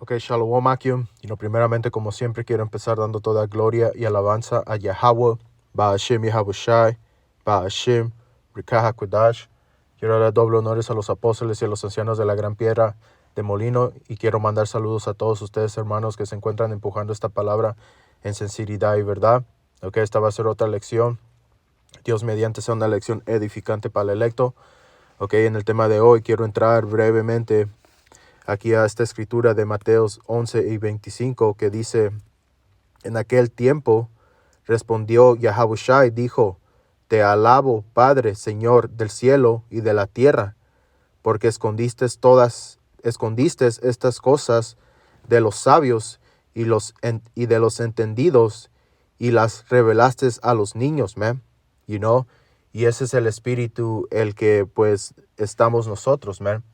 Ok, Shalom Akim. Primeramente, como siempre, quiero empezar dando toda gloria y alabanza a Yahweh, Ba'ashem Yahabushai, Ba'ashem, Rikah HaKodash. Quiero dar doble honores a los apóstoles y a los ancianos de la Gran Piedra de Molino, y quiero mandar saludos a todos ustedes, hermanos, que se encuentran empujando esta palabra en sinceridad y verdad. Ok, esta va a ser otra lección. Dios mediante sea una lección edificante para el electo. Ok, en el tema de hoy quiero entrar brevemente aquí a esta escritura de Mateos 11 y 25, que dice: en aquel tiempo respondió Yahabushai, dijo: te alabo, Padre, Señor del cielo y de la tierra, porque escondiste estas cosas de los sabios y de los entendidos, y las revelaste a los niños, man. Y ese es el espíritu el que pues estamos nosotros, man.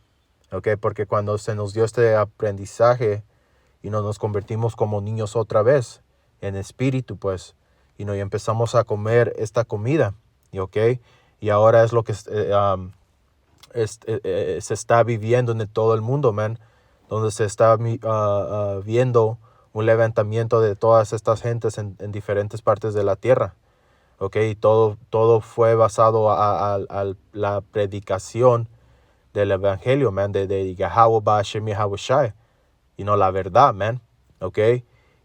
Okay, porque cuando se nos dio este aprendizaje y nos convertimos como niños otra vez en espíritu, pues, y empezamos a comer esta comida, y ahora es lo que se está viviendo en todo el mundo, man, donde se está viendo un levantamiento de todas estas gentes en diferentes partes de la tierra. Y todo fue basado a la predicación del evangelio, man, de Yahweh Ba'ashem Yahabushai, la verdad, man,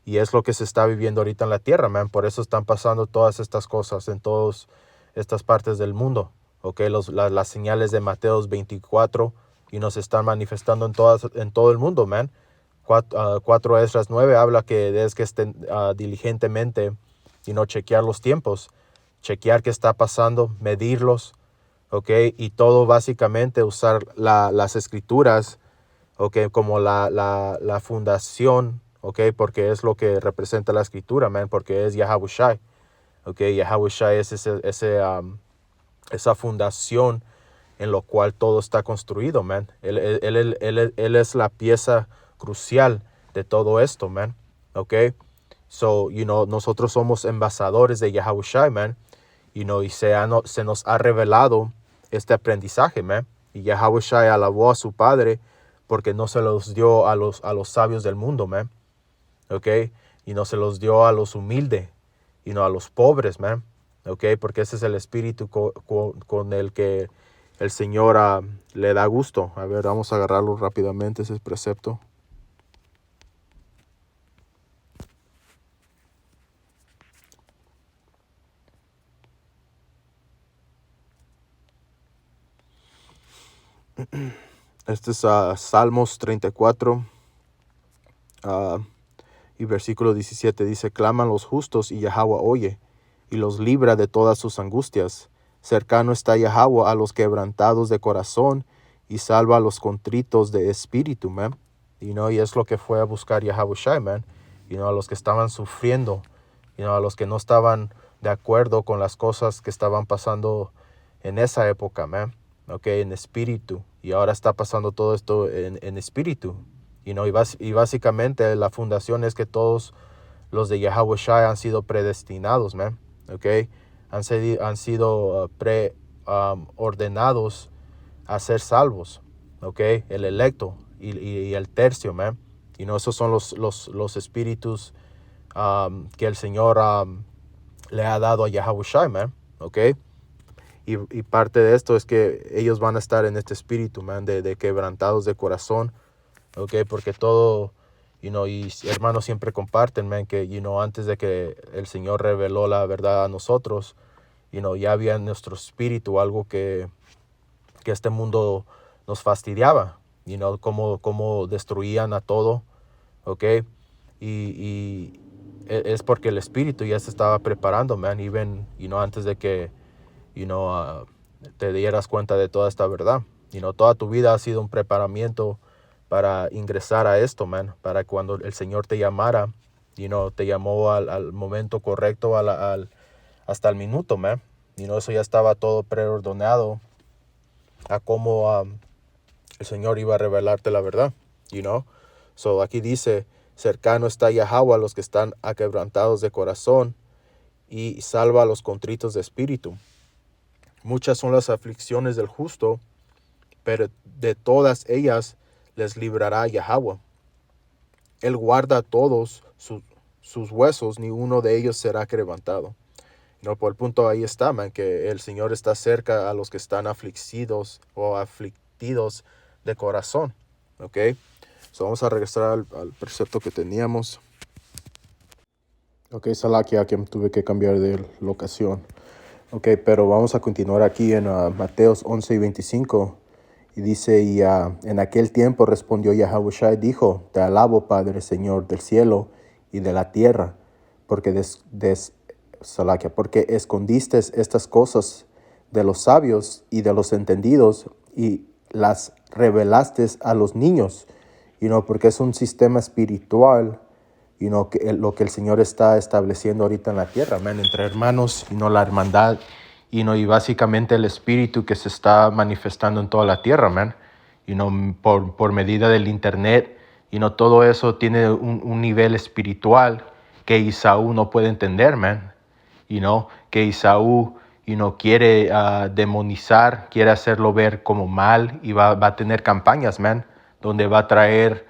y es lo que se está viviendo ahorita en la tierra, man. Por eso están pasando todas estas cosas en todas estas partes del mundo, las señales de Mateos 24 y nos están manifestando en todo el mundo, man. 4 Esdras 9 habla que es que estén diligentemente chequear los tiempos, chequear qué está pasando, medirlos, y todo básicamente usar las escrituras, como la fundación, porque es lo que representa la escritura, man, porque es Yahabushai, Yahabushai es esa fundación en lo cual todo está construido, man. Él es la pieza crucial de todo esto, man, So, nosotros somos embajadores de Yahabushai, man, y se nos ha revelado este aprendizaje, man. Y Yahabushai alabó a su Padre porque no se los dio a los sabios del mundo, man, y no se los dio a los humildes, y no a los pobres, man, porque ese es el espíritu con el que el Señor le da gusto. A ver, vamos a agarrarlo rápidamente, ese precepto. Este es Salmos 34 y versículo 17. Dice: claman los justos y Yahweh oye y los libra de todas sus angustias. Cercano está Yahweh a los quebrantados de corazón y salva a los contritos de espíritu, man. Y es lo que fue a buscar Yahabushai, man. A los que estaban sufriendo, a los que no estaban de acuerdo con las cosas que estaban pasando en esa época, man. En espíritu. Y ahora está pasando todo esto en espíritu. Y básicamente la fundación es que todos los de Yahabushai han sido predestinados, man. Han sido ordenados a ser salvos, el electo y el tercio, man. Esos son los espíritus que el Señor le ha dado a Yahabushai, man. Y parte de esto es que ellos van a estar en este espíritu, man, de quebrantados de corazón, porque todo, y hermanos siempre comparten, man, que, antes de que el Señor reveló la verdad a nosotros, ya había en nuestro espíritu algo que este mundo nos fastidiaba, cómo destruían a todo, y es porque el espíritu ya se estaba preparando, man, antes de que, te dieras cuenta de toda esta verdad. Toda tu vida ha sido un preparamiento para ingresar a esto, man, para cuando el Señor te llamara, te llamó al momento correcto, hasta el minuto, man. Eso ya estaba todo preordenado a cómo el Señor iba a revelarte la verdad, So aquí dice: cercano está Yahweh a los que están aquebrantados de corazón y salva a los contritos de espíritu. Muchas son las aflicciones del justo, pero de todas ellas les librará Yahweh. Él guarda todos sus huesos, ni uno de ellos será quebrantado. No, por el punto ahí está, man, que el Señor está cerca a los que están afligidos o aflictidos de corazón. ¿Ok? So vamos a regresar al precepto que teníamos. Ok, Salakia, que tuve que cambiar de locación. Ok, pero vamos a continuar aquí en Mateos 11 y 25. Y dice, en aquel tiempo respondió Yahushua y dijo, te alabo, Padre, Señor del cielo y de la tierra, porque porque escondiste estas cosas de los sabios y de los entendidos y las revelaste a los niños, porque es un sistema espiritual, lo que el Señor está estableciendo ahorita en la tierra, entre hermanos, la hermandad, y básicamente el espíritu que se está manifestando en toda la tierra, por medida del internet, todo eso tiene un nivel espiritual que Isaú no puede entender, que Isaú, quiere demonizar, quiere hacerlo ver como mal, y va a tener campañas, donde va a traer,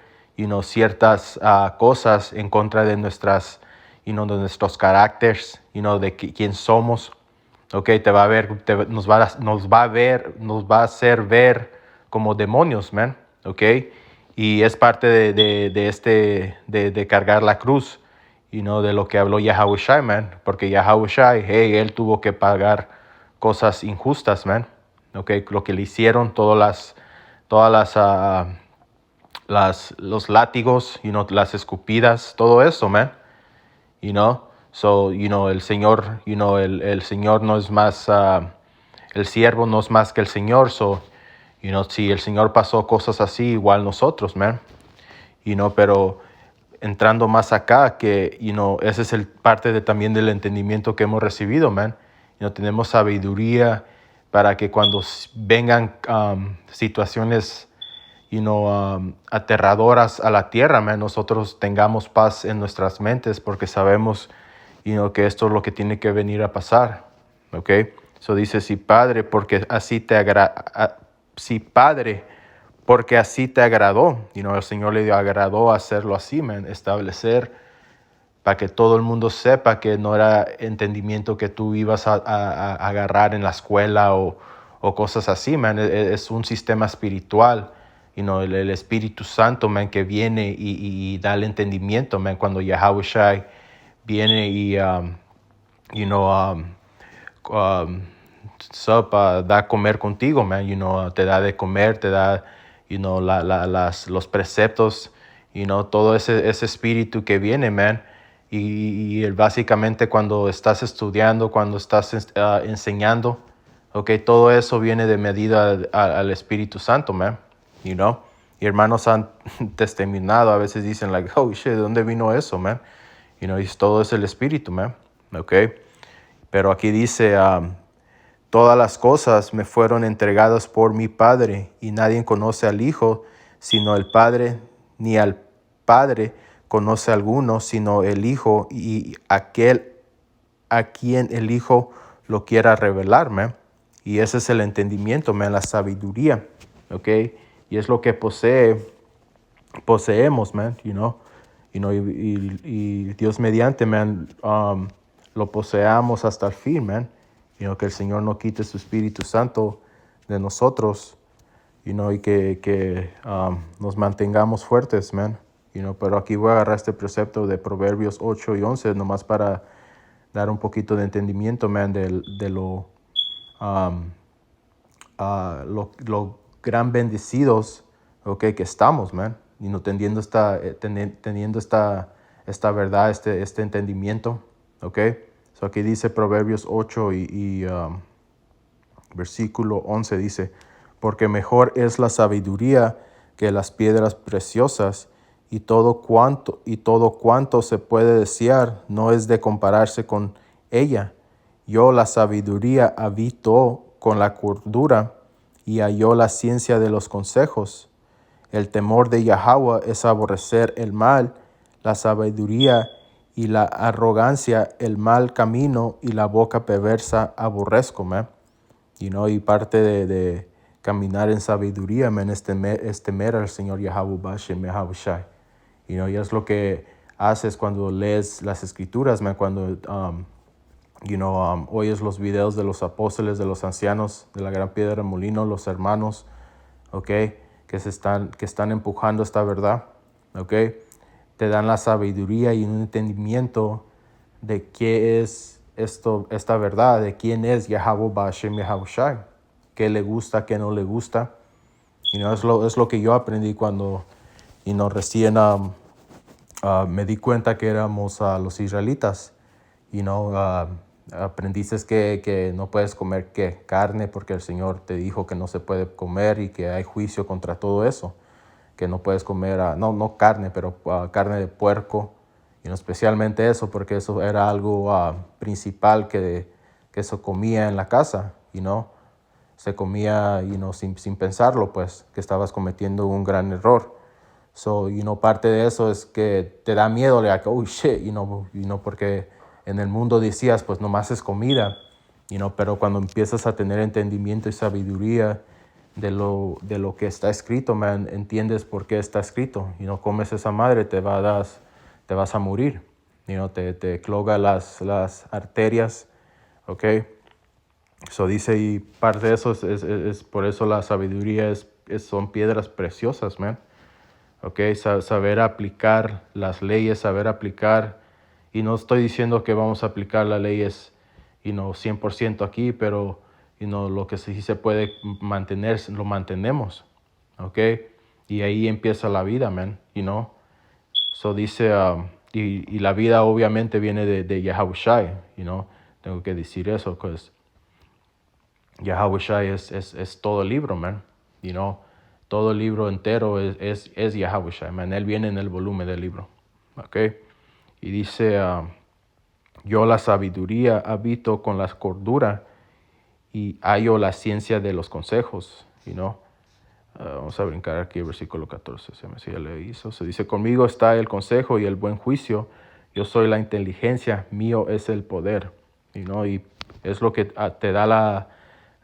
ciertas cosas en contra de nuestras, de nuestros caracteres, de quién somos. Okay, te va a ver, nos va a hacer ver como demonios, okay, y es parte de cargar la cruz, de lo que habló Yahushua, porque Yahushua, él tuvo que pagar cosas injustas, okay, lo que le hicieron, todas los látigos, las escupidas, todo eso, so, el Señor, el Señor no es más, el siervo no es más que el Señor, so, si el Señor pasó cosas así, igual nosotros, pero entrando más acá, que, ese es parte también del entendimiento que hemos recibido, tenemos sabiduría para que cuando vengan situaciones, aterradoras a la tierra, nosotros tengamos paz en nuestras mentes, porque sabemos, que esto es lo que tiene que venir a pasar, ¿ok? So dice, sí, Padre, porque así te agradó, el Señor le agradó hacerlo así, establecer, para que todo el mundo sepa que no era entendimiento que tú ibas a agarrar en la escuela o cosas así, es un sistema espiritual, el Espíritu Santo, que viene y da el entendimiento, cuando Yahushua viene y, da a comer contigo, te da de comer, te da, los preceptos, todo ese espíritu que viene, y básicamente cuando estás estudiando, cuando estás enseñando, okay, todo eso viene de medida al Espíritu Santo, y hermanos han testimoniado, a veces dicen, oh shit, ¿de dónde vino eso, y todo es el Espíritu, okay. Pero aquí dice, todas las cosas me fueron entregadas por mi Padre, y nadie conoce al Hijo sino el Padre, ni al Padre conoce a alguno sino el Hijo, y aquel a quien el Hijo lo quiera revelarme. Y ese es el entendimiento, la sabiduría, ¿ok? Y es lo que poseemos, y Dios mediante, lo poseamos hasta el fin, que el Señor no quite su Espíritu Santo de nosotros, y que nos mantengamos fuertes, pero aquí voy a agarrar este precepto de Proverbios 8 y 11, nomás para dar un poquito de entendimiento, de lo gran bendecidos, okay, que estamos, teniendo esta verdad, este entendimiento, okay. So aquí dice Proverbios 8 y versículo 11, dice, porque mejor es la sabiduría que las piedras preciosas, y todo cuanto se puede desear no es de compararse con ella. Yo la sabiduría habito con la cordura, y halló la ciencia de los consejos. El temor de Yahweh es aborrecer el mal, la sabiduría y la arrogancia, el mal camino, y la boca perversa aborrezco, y parte de caminar en sabiduría, es temer al Señor Yahweh Bashem Yahushai. Y es lo que haces cuando lees las escrituras, man, cuando oyes los videos de los apóstoles, de los ancianos, de la gran piedra de molino, los hermanos, okay, que están empujando esta verdad, okay, te dan la sabiduría y un entendimiento de qué es esta verdad, de quién es Yahweh Ba'Shem Yahushai, qué le gusta, qué no le gusta. Es lo que yo aprendí cuando recién me di cuenta que éramos los israelitas. Aprendiste que no puedes comer carne porque el Señor te dijo que no se puede comer y que hay juicio contra todo eso. Que no puedes comer, no carne, pero carne de puerco. Especialmente eso, porque eso era algo principal que se comía en la casa. Se comía sin pensarlo, pues, que estabas cometiendo un gran error. So, parte de eso es que te da miedo, like, oh shit, porque en el mundo decías, pues nomás es comida, pero cuando empiezas a tener entendimiento y sabiduría de lo que está escrito, man, entiendes por qué está escrito. Comes esa madre, te vas a morir. Te cloga las arterias, ¿ok? So dice, y parte de eso es por eso la sabiduría son piedras preciosas, man. Okay, saber aplicar las leyes, saber aplicar, y no estoy diciendo que vamos a aplicar las leyes 100% aquí, pero lo que sí se puede mantener, lo mantenemos, okay, y ahí empieza la vida, man, so dice, y la vida obviamente viene de Yahushai, tengo que decir eso, pues Yahushai es todo el libro, man, todo el libro entero es Yahushua, man. Él viene en el volumen del libro. Okay. Y dice, yo la sabiduría habito con la cordura y hallo la ciencia de los consejos. Vamos a brincar aquí el versículo 14. Se me hacía leer eso. Se dice, conmigo está el consejo y el buen juicio. Yo soy la inteligencia, mío es el poder. Y es lo que te da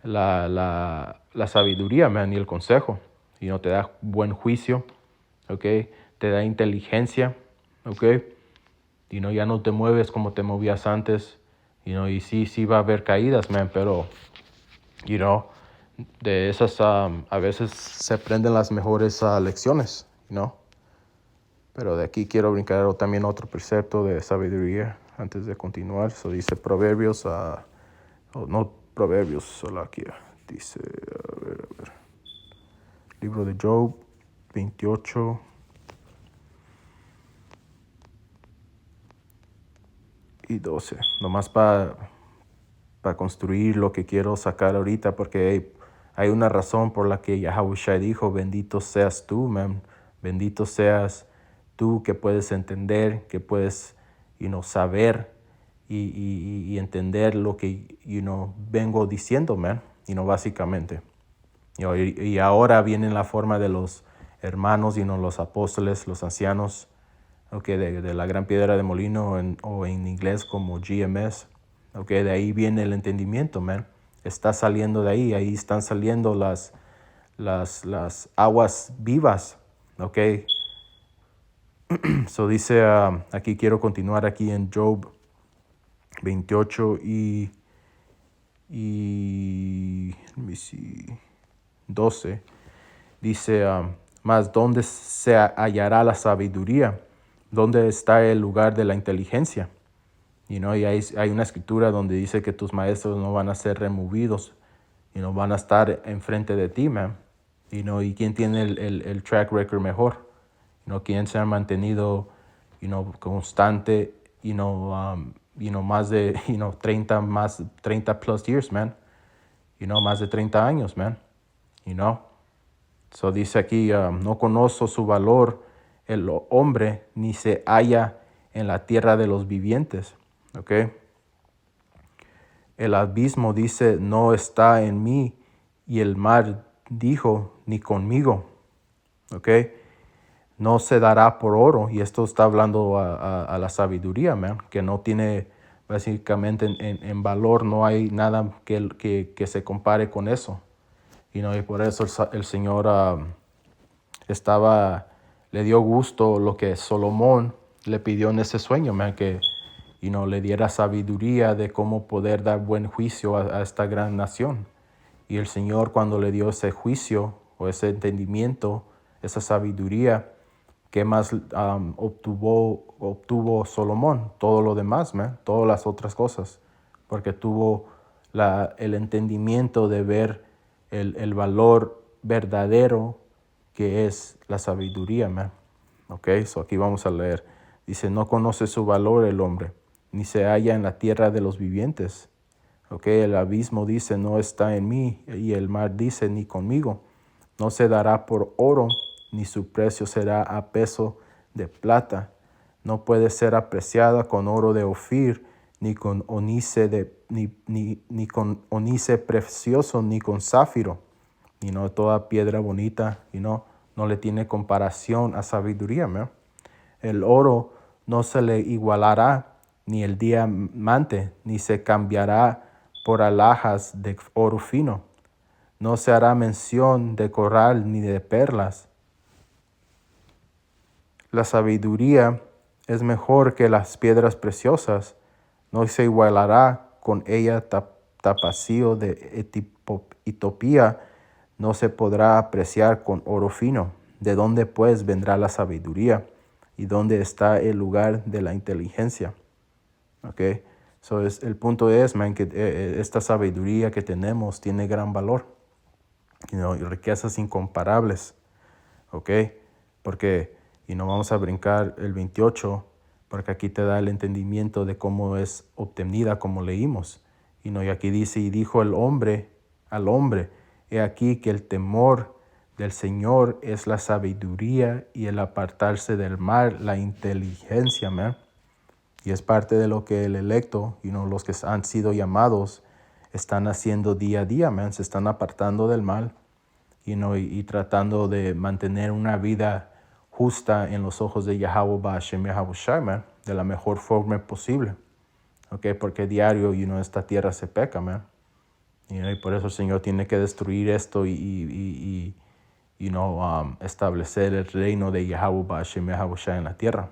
la sabiduría, man, y el consejo. Te da buen juicio, okay, te da inteligencia, okay, ya no te mueves como te movías antes, y sí va a haber caídas, man, pero, de esas a veces se aprenden las mejores lecciones, pero de aquí quiero brincar también otro precepto de sabiduría antes de continuar. Eso dice Proverbios, no Proverbios, solo aquí, dice, a ver. Libro de Job 28 y 12. Nomás para construir lo que quiero sacar ahorita, porque hay una razón por la que Yahushua dijo, bendito seas tú, man. Bendito seas tú que puedes entender, que puedes saber y entender lo que vengo diciendo, man. Básicamente. Y ahora viene en la forma de los hermanos, los apóstoles, los ancianos, okay, de la gran piedra de molino, o en inglés como GMS. Okay, de ahí viene el entendimiento, man. Está saliendo de ahí están saliendo las aguas vivas. Okay. So dice, aquí quiero continuar aquí en Job 28 y let me see, 12, dice, mas ¿dónde se hallará la sabiduría? ¿Dónde está el lugar de la inteligencia? Y hay una escritura donde dice que tus maestros no van a ser removidos, van a estar enfrente de ti, man. ¿Y quién tiene el track record mejor? ¿Quién se ha mantenido, constante, más de, 30 plus years, man. Más de 30 años, man. So dice aquí, no conozco su valor el hombre, ni se halla en la tierra de los vivientes. Okay. El abismo dice, no está en mí, y el mar dijo, ni conmigo. Okay. No se dará por oro, y esto está hablando a la sabiduría, man, que no tiene, básicamente en valor, no hay nada que se compare con eso. Y por eso el Señor estaba le dio gusto lo que Salomón le pidió en ese sueño, man, que le diera sabiduría de cómo poder dar buen juicio a esta gran nación. Y el Señor, cuando le dio ese juicio o ese entendimiento, esa sabiduría, ¿qué más obtuvo Salomón? Todo lo demás, man, todas las otras cosas, porque tuvo el entendimiento de ver el valor verdadero que es la sabiduría, man. Ok, so aquí vamos a leer. Dice, no conoce su valor el hombre, ni se halla en la tierra de los vivientes. Ok, el abismo dice, no está en mí, y el mar dice, ni conmigo. No se dará por oro, ni su precio será a peso de plata. No puede ser apreciada con oro de Ofir, ni con ni con ónice precioso, ni con zafiro. Y no toda piedra bonita, no le tiene comparación a sabiduría, ¿no? El oro no se le igualará, ni el diamante, ni se cambiará por alhajas de oro fino. No se hará mención de coral ni de perlas. La sabiduría es mejor que las piedras preciosas. No se igualará con ella tapacio de Etiopía. No se podrá apreciar con oro fino. ¿De dónde pues vendrá la sabiduría? ¿Y dónde está el lugar de la inteligencia? Okay. So el punto es, man, que esta sabiduría que tenemos tiene gran valor, y riquezas incomparables, okay, porque vamos a brincar el 28, porque aquí te da el entendimiento de cómo es obtenida, como leímos, y aquí dice, y dijo el hombre al hombre, he aquí que el temor del Señor es la sabiduría, y el apartarse del mal la inteligencia, man. Y es parte de lo que el electo, los que han sido llamados, están haciendo día a día, man. Se están apartando del mal, y tratando de mantener una vida justa en los ojos de Yahweh Ba'Shem Yahawashi, man, de la mejor forma posible. Okay, porque diario, esta tierra se peca, man. Y por eso el Señor tiene que destruir esto y establecer el reino de Yahweh Ba'Shem Yahawashi en la tierra.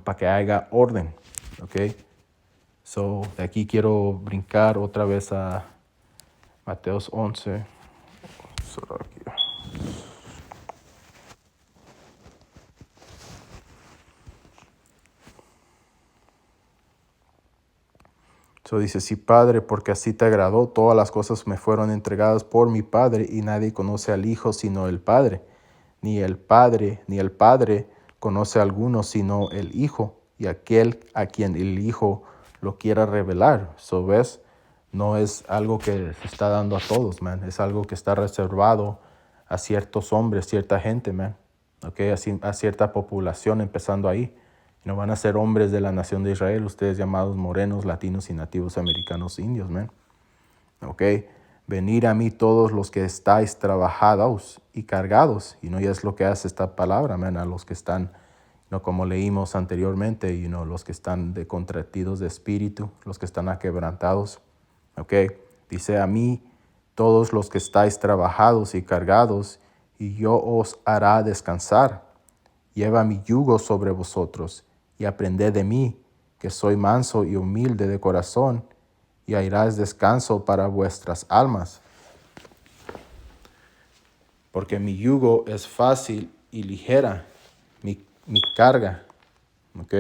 Para que haya orden, ¿ok? So, de aquí quiero brincar otra vez a Mateos 11. Solo aquí. So dice, sí, Padre, porque así te agradó, todas las cosas me fueron entregadas por mi Padre, y nadie conoce al Hijo sino el Padre. Ni el Padre conoce a alguno sino el Hijo, y aquel a quien el Hijo lo quiera revelar. So, ¿ves? No es algo que se está dando a todos, man. Es algo que está reservado a ciertos hombres, cierta gente, man. Okay? A cierta población, empezando ahí. No van a ser hombres de la nación de Israel, ustedes llamados morenos, latinos y nativos americanos indios, man. Okay. Venid a mí todos los que estáis trabajados y cargados. Ya es lo que hace esta palabra, man, a los que están, como leímos anteriormente, los que están contractidos de espíritu, los que están aquebrantados. Okay. Dice a mí todos los que estáis trabajados y cargados, y yo os hará descansar. Lleva mi yugo sobre vosotros y aprended de mí, que soy manso y humilde de corazón, y hallaréis descanso para vuestras almas. Porque mi yugo es fácil y ligera, mi carga. ¿Ok?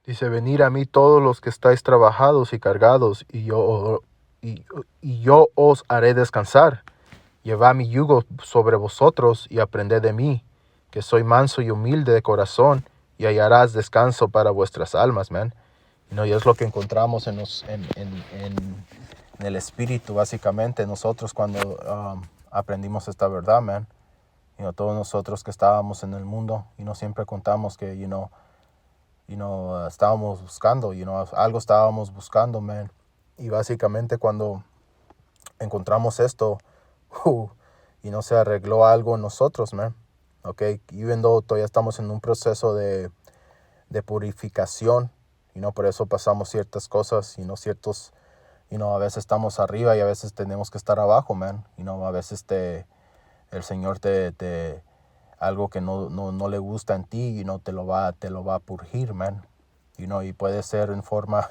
Dice, venid a mí todos los que estáis trabajados y cargados, y yo os haré descansar. Llevad mi yugo sobre vosotros y aprended de mí, que soy manso y humilde de corazón, y hallarás descanso para vuestras almas, man. Y es lo que encontramos en el espíritu, básicamente, nosotros cuando aprendimos esta verdad, man. Todos nosotros que estábamos en el mundo, siempre contamos que, estábamos buscando, algo estábamos buscando, man. Y básicamente cuando encontramos esto, se arregló algo en nosotros, man. Okay, even though todavía estamos en un proceso de purificación, por eso pasamos ciertas cosas, ciertos A veces estamos arriba y a veces tenemos que estar abajo, man. A veces el Señor algo que no le gusta en ti, te lo va a purgir, man. Y puede ser en forma,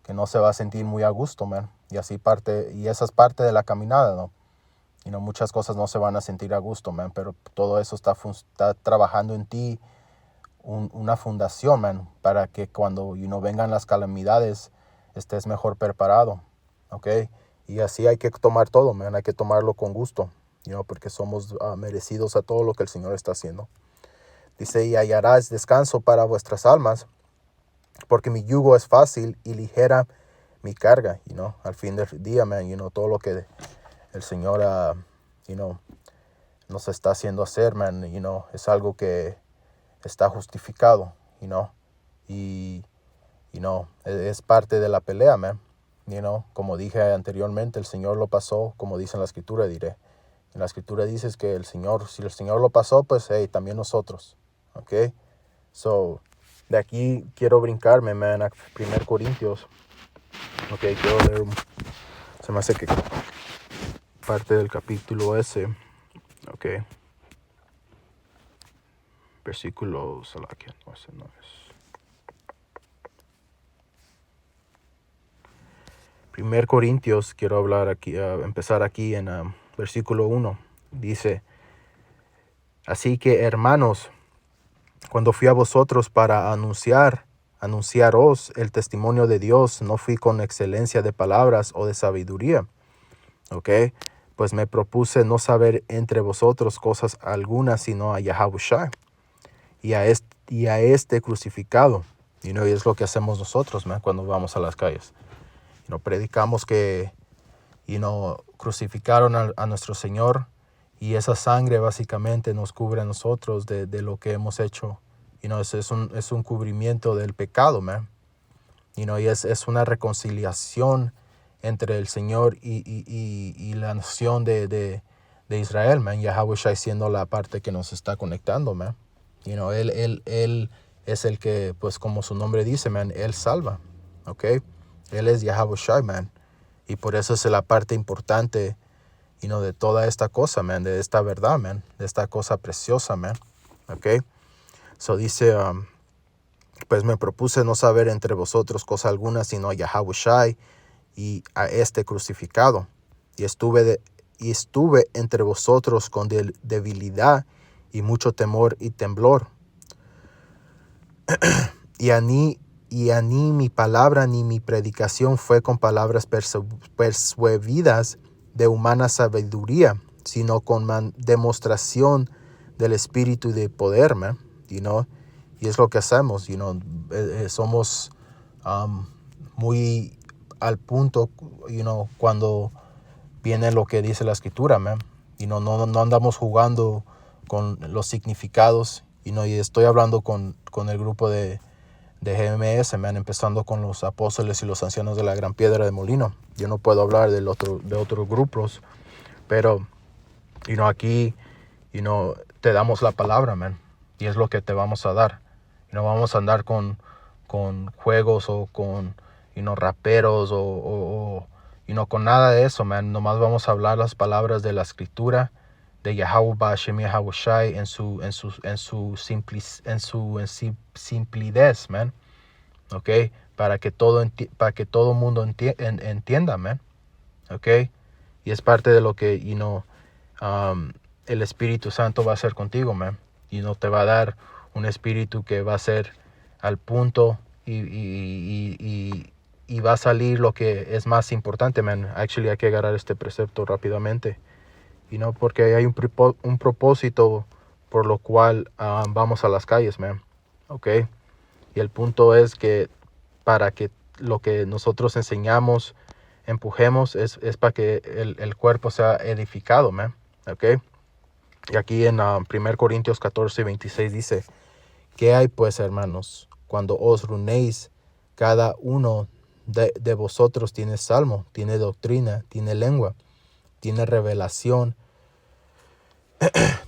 que no se va a sentir muy a gusto, man. Y esa es parte de la caminada, ¿no? Muchas cosas no se van a sentir a gusto, man, pero todo eso está trabajando en ti una fundación, man, para que cuando, vengan las calamidades, estés mejor preparado, ¿ok? Y así hay que tomar todo, man, hay que tomarlo con gusto, porque somos merecidos a todo lo que el Señor está haciendo. Dice, y hallarás descanso para vuestras almas, porque mi yugo es fácil y ligera mi carga, al fin del día, man, todo lo que el Señor, nos está haciendo hacer, man, es algo que está justificado, y, es parte de la pelea, man, como dije anteriormente, el Señor lo pasó, como dice en la Escritura, diré. En la Escritura dices que si el Señor lo pasó, pues, hey, también nosotros, ¿ok? So, de aquí quiero brincarme, man, a 1 Corintios, ok, quiero leer, se me hace que parte del capítulo ese, ok, versículos, no, ese no es. 1 Corintios, quiero hablar aquí, empezar aquí en versículo 1. Dice, así que hermanos, cuando fui a vosotros para anunciaros el testimonio de Dios, no fui con excelencia de palabras o de sabiduría, ¿ok? Pues me propuse no saber entre vosotros cosas algunas, sino a Yahushua y a este crucificado. Y es lo que hacemos nosotros, man, cuando vamos a las calles. Predicamos que crucificaron a nuestro Señor, y esa sangre básicamente nos cubre a nosotros de lo que hemos hecho. Es un cubrimiento del pecado, man. Y es una reconciliación entre el Señor y la nación de Israel, man. Yahweh Shai siendo la parte que nos está conectando, man. Él es el que, pues como su nombre dice, man, Él salva, ¿ok? Él es Yahweh Shai, man. Y por eso es la parte importante, de toda esta cosa, man, de esta verdad, man, de esta cosa preciosa, man, ¿ok? So dice, pues me propuse no saber entre vosotros cosa alguna, sino a Yahweh Shai y a este crucificado. Y estuve entre vosotros con debilidad y mucho temor y temblor. Y a ni mi palabra ni mi predicación fue con palabras persuadidas de humana sabiduría, sino con demostración del Espíritu y de poder, man, y es lo que hacemos, somos muy al punto, cuando viene lo que dice la Escritura, man, no andamos jugando con los significados, y estoy hablando con el grupo de GMS, man, empezando con los apóstoles y los ancianos de la Gran Piedra de Molino. Yo no puedo hablar de otros grupos, pero aquí te damos la palabra, man, y es lo que te vamos a dar. No vamos a andar con juegos o con raperos o con nada de eso, man. Nomás vamos a hablar las palabras de la Escritura, de Yahweh Bashem Yahweh Shai en su simplicidad, man. ¿Ok? Para que todo mundo entienda, man. ¿Ok? Y es parte de lo que, el Espíritu Santo va a hacer contigo, man. Te va a dar un espíritu que va a ser al punto y va a salir lo que es más importante, man. Actually, hay que agarrar este precepto rápidamente. Porque hay un propósito por lo cual vamos a las calles, man. ¿Ok? Y el punto es que para que lo que nosotros enseñamos, empujemos, es para que el cuerpo sea edificado, man. ¿Ok? Y aquí en 1 Corintios 14:26 dice, ¿qué hay pues, hermanos? Cuando os reunéis, cada uno de vosotros tiene salmo, tiene doctrina, tiene lengua, tiene revelación,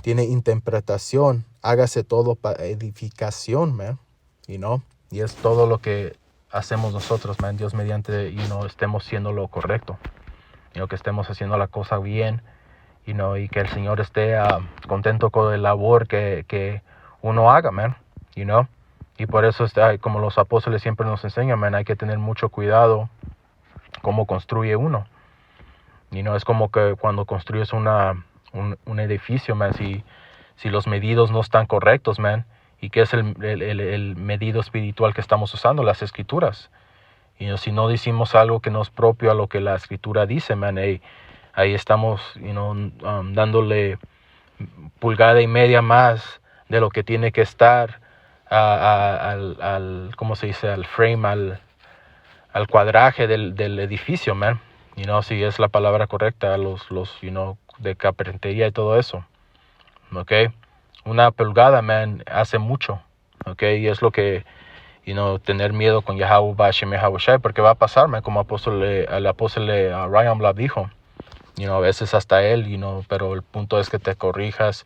tiene interpretación. Hágase todo para edificación, man. Y es todo lo que hacemos nosotros, man. Dios mediante, estemos haciendo lo correcto. Que estemos haciendo la cosa bien, y que el Señor esté contento con el labor que uno haga, man. Y por eso, como los apóstoles siempre nos enseñan, man, hay que tener mucho cuidado cómo construye uno. Es como que cuando construyes un edificio, man, si los medidos no están correctos, man, y que es el medido espiritual que estamos usando, las escrituras. Si no decimos algo que no es propio a lo que la escritura dice, man, ahí estamos, dándole pulgada y media más de lo que tiene que estar al ¿cómo se dice? Al frame, al cuadraje del edificio, man. Si es la palabra correcta, los de carpintería y todo eso. Okay. Una pulgada, man, hace mucho. Okay. Y es lo que, tener miedo con Yahweh Bashem Yahweh Shai, porque va a pasar, man, como el apóstol Ryan Blab dijo. A veces hasta él, pero el punto es que te corrijas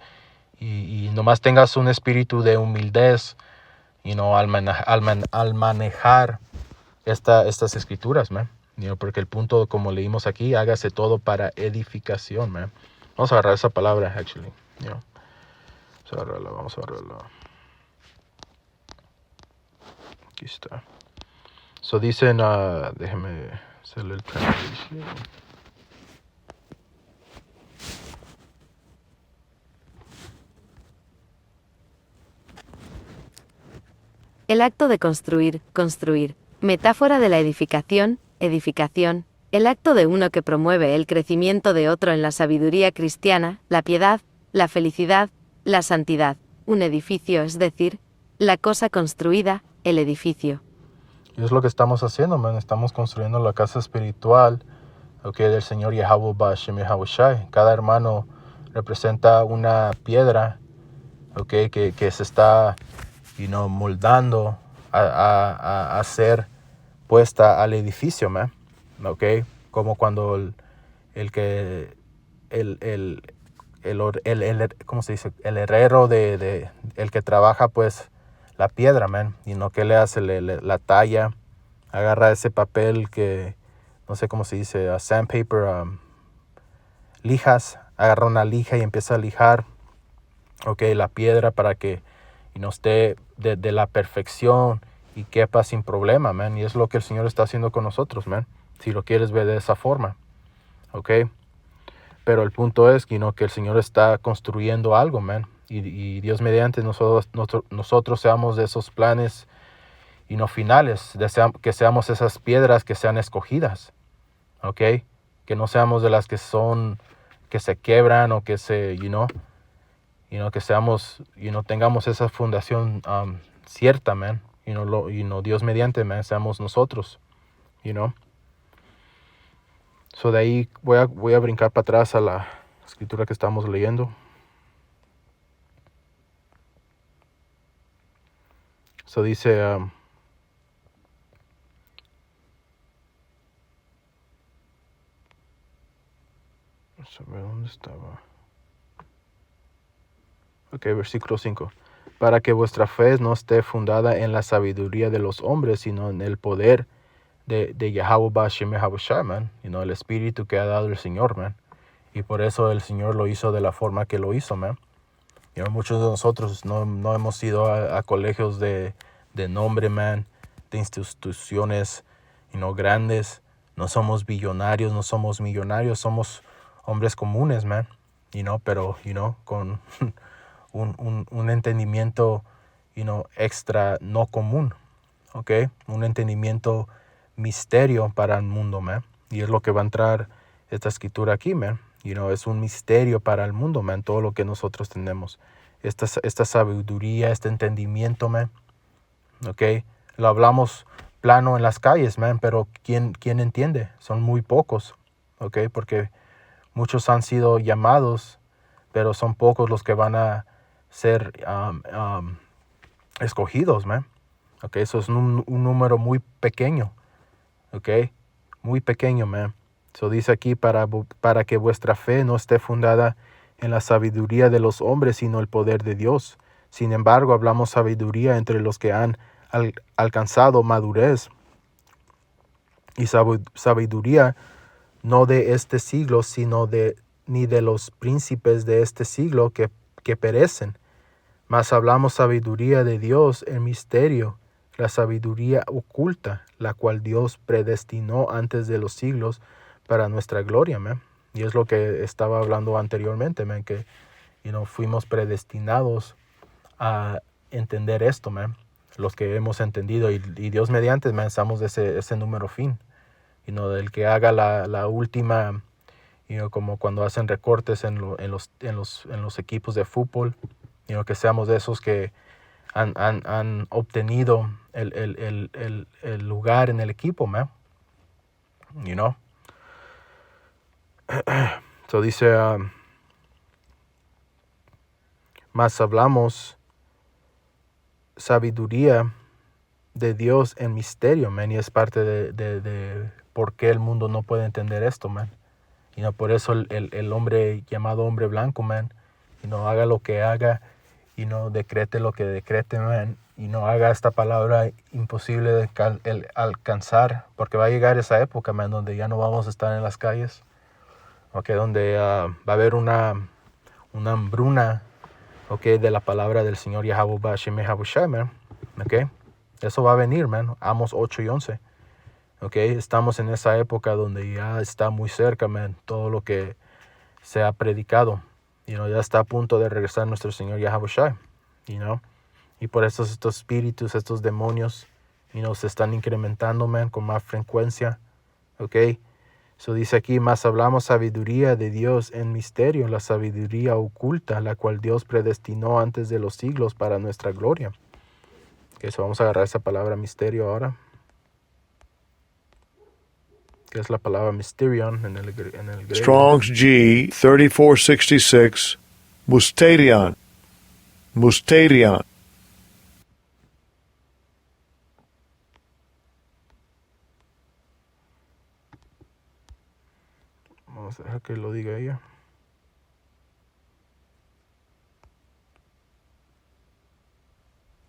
y nomás tengas un espíritu de humildad, al manejar estas escrituras, man. Porque el punto, como leímos aquí, hágase todo para edificación, man. Vamos a agarrar esa palabra, actually. Vamos a agarrarla. Aquí está. So dicen, déjeme hacerle el translation. El acto de construir. Metáfora de la edificación. El acto de uno que promueve el crecimiento de otro en la sabiduría cristiana, la piedad, la felicidad, la santidad. Un edificio, es decir, la cosa construida, el edificio. Y es lo que estamos haciendo, man. Estamos construyendo la casa espiritual, del Señor Yahweh Bashem Yahweh Shai. Cada hermano representa una piedra, que se está, moldando a ser puesta al edificio, man. Como cuando ¿cómo se dice? El herrero el que trabaja, pues, la piedra, man. ¿Qué le hace? La talla, agarra ese papel que, no sé cómo se dice, sandpaper, lijas, agarra una lija y empieza a lijar, la piedra para que esté de la perfección y quepa sin problema, man. Y es lo que el Señor está haciendo con nosotros, man. Si lo quieres ver de esa forma, Pero el punto es que el Señor está construyendo algo, man. Y Dios mediante nosotros seamos de esos planes finales, que seamos esas piedras que sean escogidas, que no seamos de las que se quebran o que que seamos, tengamos esa fundación cierta, man. Dios mediante, man, seamos nosotros, So de ahí voy a brincar para atrás a la escritura que estamos leyendo. So dice, vamos a ver dónde estaba. Versículo 5. Para que vuestra fe no esté fundada en la sabiduría de los hombres, sino en el poder de Yahweh Bashem Yahweh Shai, man. El espíritu que ha dado el Señor, man. Y por eso el Señor lo hizo de la forma que lo hizo, man. Muchos de nosotros no hemos ido a colegios de nombre, man, de instituciones, grandes. No somos billonarios, no somos millonarios, somos hombres comunes, man. Pero, con un entendimiento, extra no común, un entendimiento misterio para el mundo, man. Y es lo que va a entrar esta escritura aquí, man. Es un misterio para el mundo, man, todo lo que nosotros tenemos. Esta sabiduría, este entendimiento, man, Lo hablamos plano en las calles, man, pero ¿quién entiende? Son muy pocos, porque muchos han sido llamados, pero son pocos los que van a ser escogidos, man. Eso es un número muy pequeño, muy pequeño, man. So dice aquí, para que vuestra fe no esté fundada en la sabiduría de los hombres, sino el poder de Dios. Sin embargo, hablamos sabiduría entre los que han alcanzado madurez, y sabiduría no de este siglo, sino ni de los príncipes de este siglo que perecen. Mas hablamos sabiduría de Dios en misterio, la sabiduría oculta, la cual Dios predestinó antes de los siglos para nuestra gloria, man. Y es lo que estaba hablando anteriormente, man, que fuimos predestinados a entender esto, man. Los que hemos entendido y Dios mediante, man, estamos de ese número fin. Del que haga la última, como cuando hacen recortes en los equipos de fútbol, que seamos de esos que han obtenido el lugar en el equipo, man. So dice, más hablamos sabiduría de Dios en misterio, man, y es parte de por qué el mundo no puede entender esto, man. Por eso el hombre llamado hombre blanco, man, haga lo que haga, decrete lo que decrete, man, haga esta palabra imposible de alcanzar, porque va a llegar esa época, man, donde ya no vamos a estar en las calles, donde va a haber una hambruna, de la palabra del Señor Yahweh Bashem Yahushai, man, eso va a venir, man. Amos 8 y 11. Estamos en esa época donde ya está muy cerca, man, todo lo que se ha predicado. Ya está a punto de regresar nuestro Señor Yahushai. Y por eso estos espíritus, estos demonios, se están incrementando, man, con más frecuencia. So dice aquí, más hablamos sabiduría de Dios en misterio, la sabiduría oculta, la cual Dios predestinó antes de los siglos para nuestra gloria. So vamos a agarrar esa palabra misterio ahora, que es la palabra mysterion en el griego. Strong's G 3466, musterion, musterion. Vamos a dejar que lo diga ella.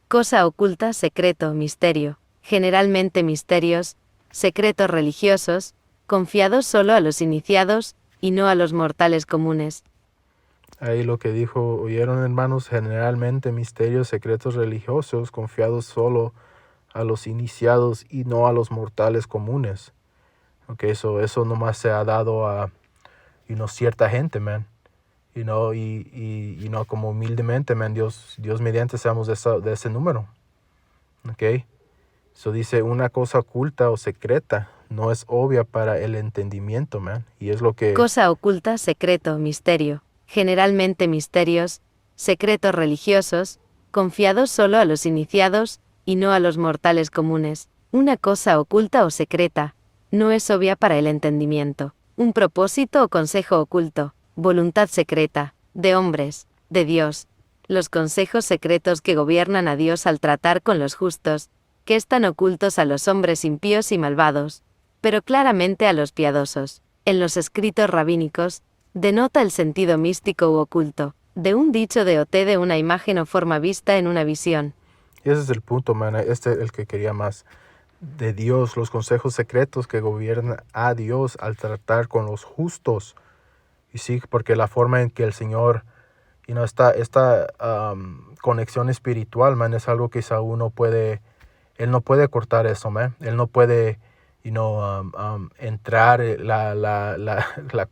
Cosa oculta, secreto, misterio, generalmente misterios, secretos religiosos, confiados solo a los iniciados, y no a los mortales comunes. Ahí lo que dijo, oyeron hermanos, generalmente misterios, secretos religiosos, confiados solo a los iniciados y no a los mortales comunes. Eso nomás se ha dado a cierta gente, man. Como humildemente, man, Dios mediante seamos de ese número. So dice, una cosa oculta o secreta no es obvia para el entendimiento, man. Y es lo que... Cosa oculta, secreto, misterio, generalmente misterios, secretos religiosos, confiados solo a los iniciados, y no a los mortales comunes. Una cosa oculta o secreta no es obvia para el entendimiento. Un propósito o consejo oculto, voluntad secreta, de hombres, de Dios. Los consejos secretos que gobiernan a Dios al tratar con los justos, que están ocultos a los hombres impíos y malvados, pero claramente a los piadosos. En los escritos rabínicos, denota el sentido místico u oculto, de un dicho de Oté, de una imagen o forma vista en una visión. Y ese es el punto, man. Este es el que quería más. De Dios, los consejos secretos que gobiernan a Dios al tratar con los justos. Y sí, porque la forma en que el Señor, esta conexión espiritual, man, es algo que quizá Él no puede cortar eso, man. Él no puede, entrar la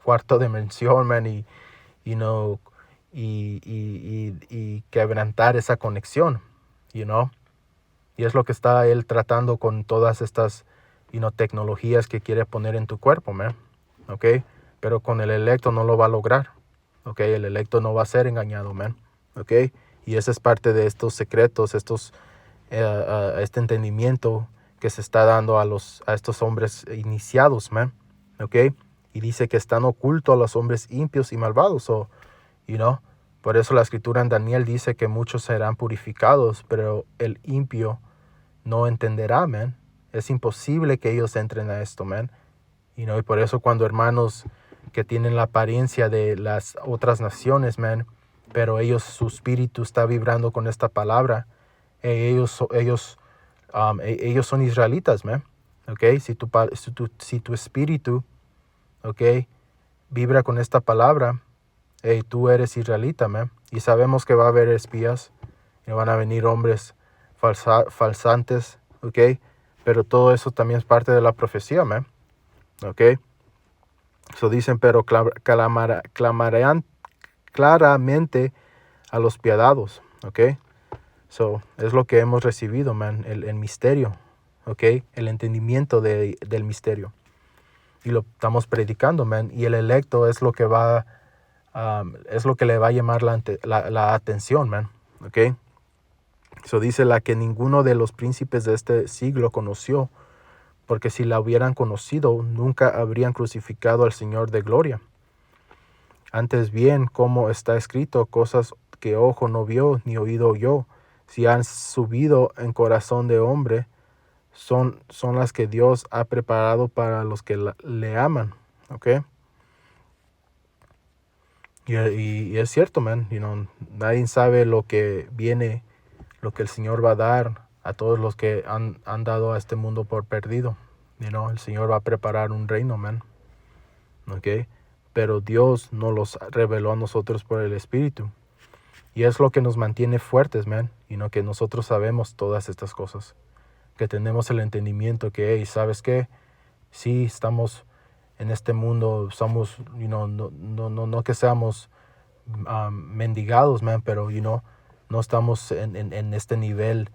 cuarta dimensión, man, y quebrantar esa conexión, Y es lo que está Él tratando con todas estas, tecnologías que quiere poner en tu cuerpo, man. Pero con el electo no lo va a lograr. El electo no va a ser engañado, man. Y esa es parte de estos secretos, este entendimiento que se está dando a estos hombres iniciados, man. Y dice que están ocultos a los hombres impios y malvados. Por eso la escritura en Daniel dice que muchos serán purificados, pero el impío no entenderá, man. Es imposible que ellos entren a esto, man. Y por eso cuando hermanos que tienen la apariencia de las otras naciones, man, pero su espíritu está vibrando con esta palabra, ellos son israelitas, man. ¿ok? Si tu espíritu, ¿ok? Vibra con esta palabra, hey, tú eres israelita, man. Y sabemos que va a haber espías, y van a venir hombres falsantes, ¿ok? Pero todo eso también es parte de la profecía, man. ¿Ok? So dicen, pero clamarán claramente a los piadados, ¿ok? So es lo que hemos recibido, man, el misterio, ¿ok? El entendimiento del misterio. Y lo estamos predicando, man. Y el electo es lo que es lo que le va a llamar la atención, man, ¿ok? So dice la que ninguno de los príncipes de este siglo conoció, porque si la hubieran conocido, nunca habrían crucificado al Señor de gloria. Antes bien, como está escrito, cosas que ojo no vio ni oído oyó, si han subido en corazón de hombre, son las que Dios ha preparado para los que le aman. ¿Ok? Y es cierto, man. Nadie sabe lo que viene, lo que el Señor va a dar a todos los que han dado a este mundo por perdido. El Señor va a preparar un reino, man. ¿Ok? Pero Dios nos los reveló a nosotros por el Espíritu. Y es lo que nos mantiene fuertes, man. Que nosotros sabemos todas estas cosas. Que tenemos el entendimiento que, hey, ¿sabes qué? Sí, estamos en este mundo, somos, no que seamos mendigados, man, pero, no estamos en este nivel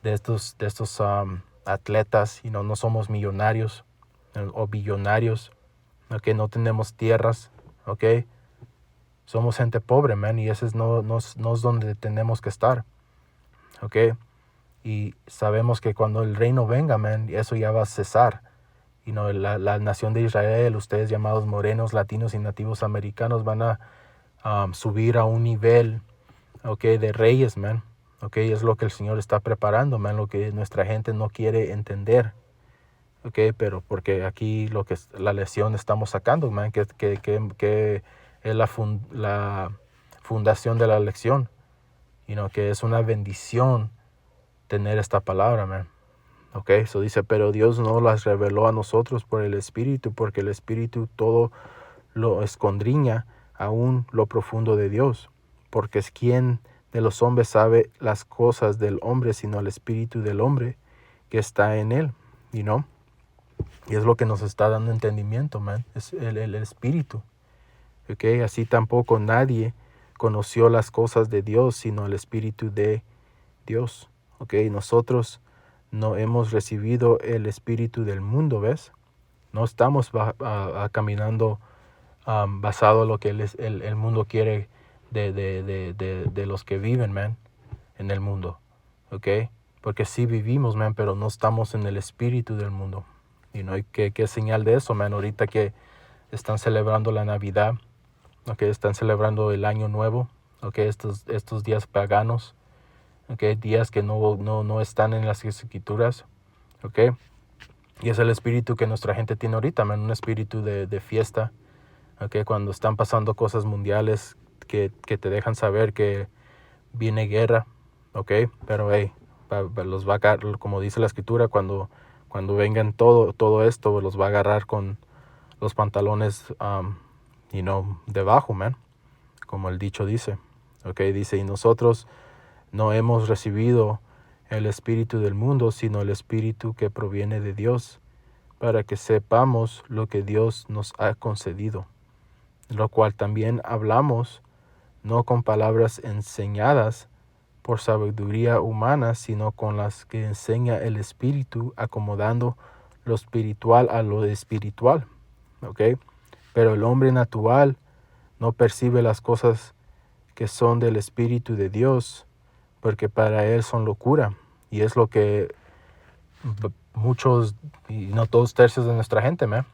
de estos atletas, no somos millonarios o billonarios, okay, no tenemos tierras, okay, somos gente pobre, man, y ese no es donde tenemos que estar, okay, y sabemos que cuando el reino venga, man, eso ya va a cesar. La nación de Israel, ustedes llamados morenos, latinos y nativos americanos van a subir a un nivel, okay, de reyes, man. Okay, es lo que el Señor está preparando, man, lo que nuestra gente no quiere entender. Okay, pero porque aquí la lección estamos sacando, man, que es la fundación de la lección. Que es una bendición tener esta palabra, man. Ok, eso dice, pero Dios no las reveló a nosotros por el Espíritu, porque el Espíritu todo lo escondriña aún lo profundo de Dios, porque es quien de los hombres sabe las cosas del hombre, sino el Espíritu del hombre que está en él, y es lo que nos está dando entendimiento, man, es el Espíritu. Ok, así tampoco nadie conoció las cosas de Dios, sino el Espíritu de Dios. Ok, nosotros no hemos recibido el espíritu del mundo, ¿ves? No estamos caminando basado en lo que el mundo quiere de los que viven, man, en el mundo, ¿ok? Porque sí vivimos, man, pero no estamos en el espíritu del mundo. ¿Y qué señal de eso, man? Ahorita que están celebrando la Navidad, ¿ok? Están celebrando el Año Nuevo, ¿ok? Estos días paganos, okay, días que no están en las escrituras, okay, y es el espíritu que nuestra gente tiene ahorita, man, un espíritu de fiesta, okay, cuando están pasando cosas mundiales que te dejan saber que viene guerra, okay, pero hey, los va a agarrar, como dice la escritura, cuando vengan todo esto, los va a agarrar con los pantalones, debajo, man, como el dicho dice, okay, dice, y nosotros no hemos recibido el espíritu del mundo, sino el espíritu que proviene de Dios, para que sepamos lo que Dios nos ha concedido, lo cual también hablamos, no con palabras enseñadas por sabiduría humana, sino con las que enseña el Espíritu, acomodando lo espiritual a lo espiritual. ¿Okay? Pero el hombre natural no percibe las cosas que son del Espíritu de Dios, porque para él son locura, y es lo que muchos, y no todos tercios de nuestra gente, man,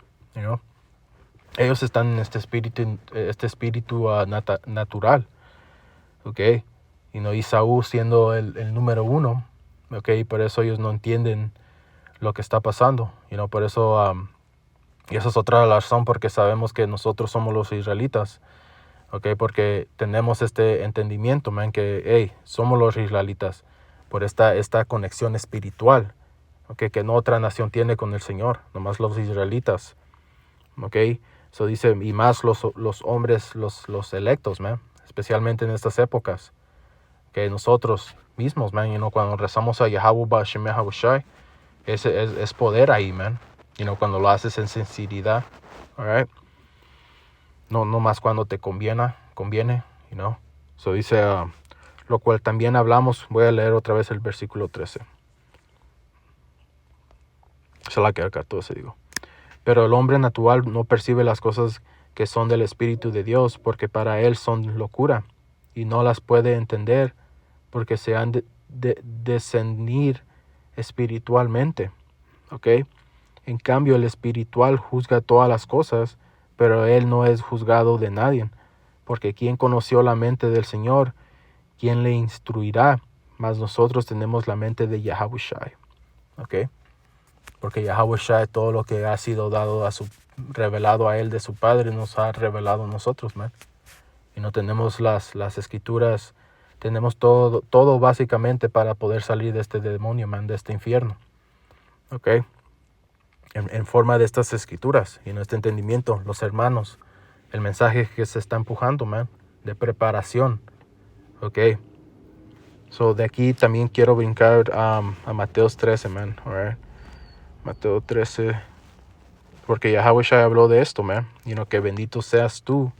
ellos están en este espíritu natural, ¿ok? Y Saúl siendo el número uno, ¿ok? Por eso ellos no entienden lo que está pasando, por eso, y esa es otra razón porque sabemos que nosotros somos los israelitas, ¿ok? Porque tenemos este entendimiento, man, que, hey, somos los israelitas por esta conexión espiritual, okay, que no otra nación tiene con el Señor, nomás los israelitas. Okay, so dice, y más los hombres, los electos, man, especialmente en estas épocas. Que nosotros mismos, man, cuando rezamos a Yahweh Ba'Shem Yahushai, es poder ahí, man. Cuando lo haces en sinceridad, alright. No más cuando te conviene, So dice, lo cual también hablamos. Voy a leer otra vez el versículo 13. Se la queda 14, digo. Pero el hombre natural no percibe las cosas que son del Espíritu de Dios, porque para él son locura, y no las puede entender, porque se han de discernir espiritualmente. ¿Ok? En cambio, el espiritual juzga todas las cosas, pero él no es juzgado de nadie, porque ¿quién conoció la mente del Señor? ¿Quién le instruirá? Mas nosotros tenemos la mente de Yahushai. ¿Ok? Porque Yahushai, todo lo que ha sido dado revelado a él de su Padre, nos ha revelado a nosotros, man. Y no tenemos las escrituras, tenemos todo básicamente para poder salir de este demonio, man, de este infierno. ¿Ok? En forma de estas escrituras y en este entendimiento, los hermanos, el mensaje que se está empujando, man, de preparación. ¿Ok? So de aquí también quiero brincar a Mateo 13, man. Alright. Mateo 13. Porque Yahushua habló de esto, man. Que bendito seas tú,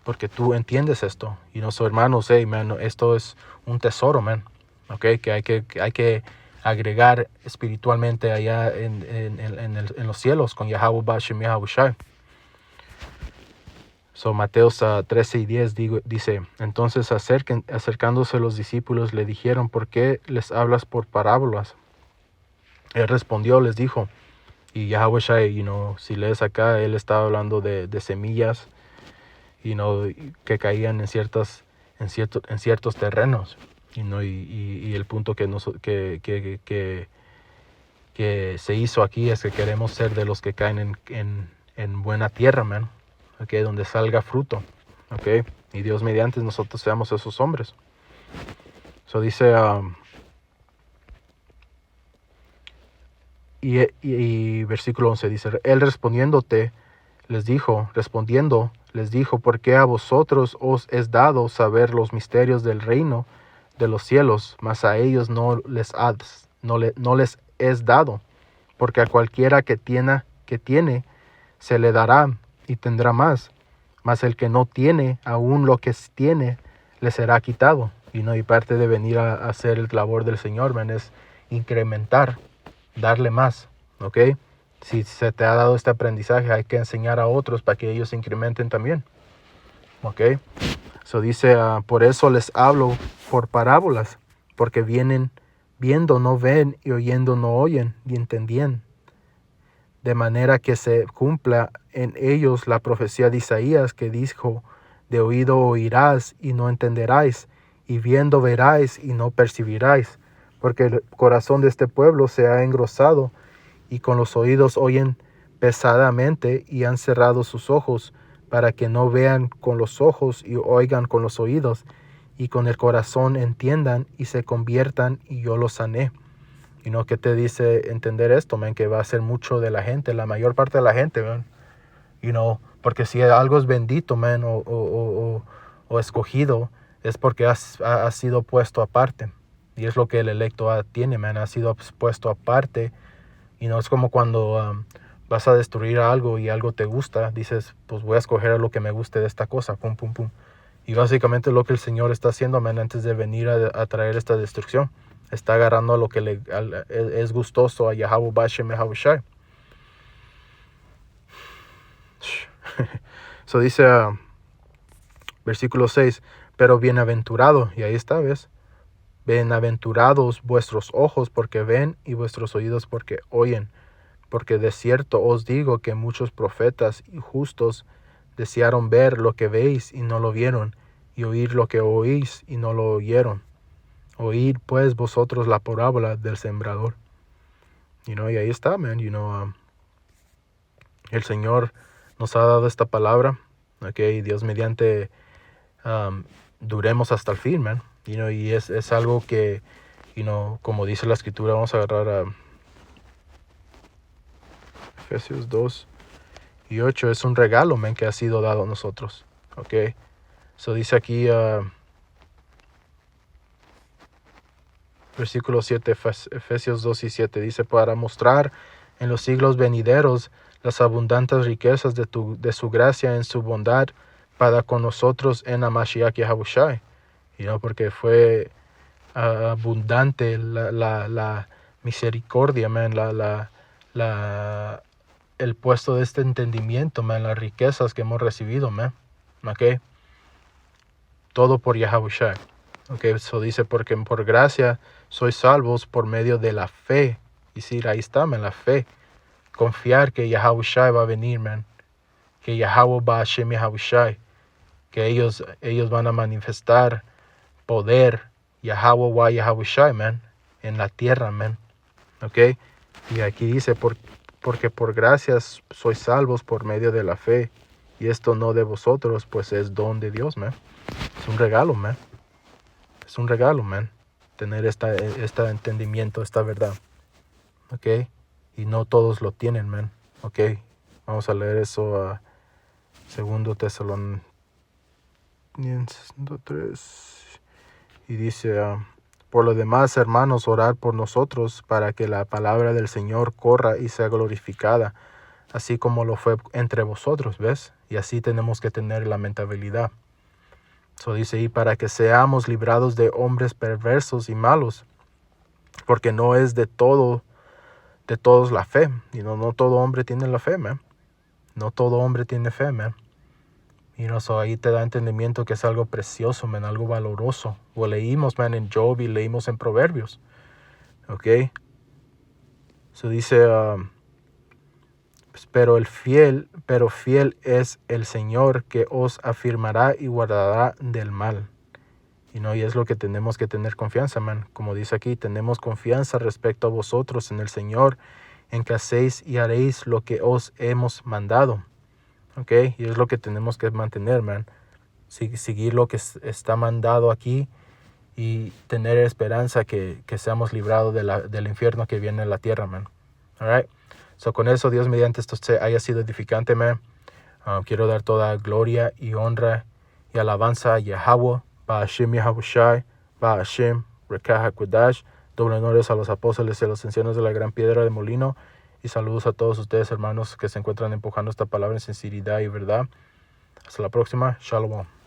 porque tú entiendes esto. So hermanos, man, esto es un tesoro, man. Okay, que hay que agregar espiritualmente allá en los cielos con Yahweh Ba'Shem Yahushai. So Mateo 13 y 10 dice, entonces acercándose los discípulos le dijeron, ¿por qué les hablas por parábolas? Él respondió, les dijo, y Yahushai, si lees acá, él estaba hablando de semillas, que caían en ciertos terrenos. Y el punto que se hizo aquí es que queremos ser de los que caen en buena tierra, man. Okay, donde salga fruto. Okay, y Dios mediante nosotros seamos esos hombres. So dice, y versículo 11 dice, él respondiendo les dijo, ¿por qué a vosotros os es dado saber los misterios del reino de los cielos, mas a ellos no les es dado? Porque a cualquiera que tiene, se le dará y tendrá más, mas el que no tiene, aún lo que tiene, le será quitado. Y parte de venir a hacer el labor del Señor, man, es incrementar, darle más, ¿ok? Si se te ha dado este aprendizaje, hay que enseñar a otros para que ellos incrementen también. ¿Ok? So dice, por eso les hablo por parábolas, porque viendo no ven y oyendo no oyen y entienden. De manera que se cumpla en ellos la profecía de Isaías que dijo, de oído oirás y no entenderáis, y viendo veráis y no percibiráis, porque el corazón de este pueblo se ha engrosado, y con los oídos oyen pesadamente y han cerrado sus ojos para que no vean con los ojos y oigan con los oídos y con el corazón entiendan y se conviertan y yo los sané. ¿Qué te dice entender esto, man? Que va a ser mucho de la gente, la mayor parte de la gente, man. Porque si algo es bendito, man, o escogido, es porque ha sido puesto aparte. Y es lo que el electo tiene, man, ha sido puesto aparte. Es como cuando vas a destruir algo y algo te gusta, dices, pues voy a escoger lo que me guste de esta cosa, pum, pum, pum. Y básicamente lo que el Señor está haciendo, man, antes de venir a traer esta destrucción, está agarrando lo que es gustoso a Yahweh Ba'Shem Yahushai. So dice, versículo 6, pero bienaventurado, y ahí está, ¿ves? Bienaventurados vuestros ojos porque ven y vuestros oídos porque oyen, porque de cierto os digo que muchos profetas y justos desearon ver lo que veis y no lo vieron, y oír lo que oís y no lo oyeron. Oíd pues vosotros la parábola del sembrador. Y ahí está, man. El Señor nos ha dado esta palabra, y Dios mediante duremos hasta el fin, man. Y es algo que, como dice la escritura, vamos a agarrar Efesios 2:8 es un regalo, man, que ha sido dado a nosotros. Ok. So dice aquí, versículo 7, Efesios 2:7, dice, para mostrar en los siglos venideros las abundantes riquezas de su gracia en su bondad para con nosotros en Mashiach Yahushai. Porque fue abundante la misericordia, man, el puesto de este entendimiento, man, las riquezas que hemos recibido, man. Ok. Todo por Yahushai. Ok, eso dice, porque por gracia sois salvos por medio de la fe. Y sí, ahí está, man, la fe. Confiar que Yahushai va a venir, man. Que Yahweh va a Hashem Yahushai. Que ellos van a manifestar poder. Yahweh va Yahushai, man. En la tierra, man. Ok. Y aquí dice, porque por gracia sois salvos por medio de la fe. Y esto no de vosotros, pues es don de Dios, man. Es un regalo, man. Es un regalo, man. Tener este entendimiento, esta verdad. Ok. Y no todos lo tienen, man. Ok. Vamos a leer eso a 2 Tesalonicenses 3. Y dice, por lo demás, hermanos, orad por nosotros para que la palabra del Señor corra y sea glorificada, así como lo fue entre vosotros, ¿ves? Y así tenemos que tener la mentalidad. So dice, y para que seamos librados de hombres perversos y malos, porque no es de todos la fe. Y no todo hombre tiene la fe, man. No todo hombre tiene fe, man. Y so ahí te da entendimiento que es algo precioso, man, algo valoroso. O leímos, man, en Job y leímos en Proverbios. Ok. So dice, pero fiel es el Señor, que os afirmará y guardará del mal. Y es lo que tenemos que tener confianza, man. Como dice aquí, tenemos confianza respecto a vosotros en el Señor, en que hacéis y haréis lo que os hemos mandado. Ok, y es lo que tenemos que mantener, man. Seguir lo que está mandado aquí y tener esperanza que seamos librados del infierno que viene en la tierra, man. Alright. So con eso, Dios mediante esto haya sido edificante, man. Quiero dar toda gloria y honra y alabanza a Yahweh, Ba Hashem Yahushai, Ba Hashem Rekah HaKodash. Doble honores a los apóstoles y a los ancianos de la gran piedra de molino. Y saludos a todos ustedes, hermanos, que se encuentran empujando esta palabra en sinceridad y verdad. Hasta la próxima. Shalom.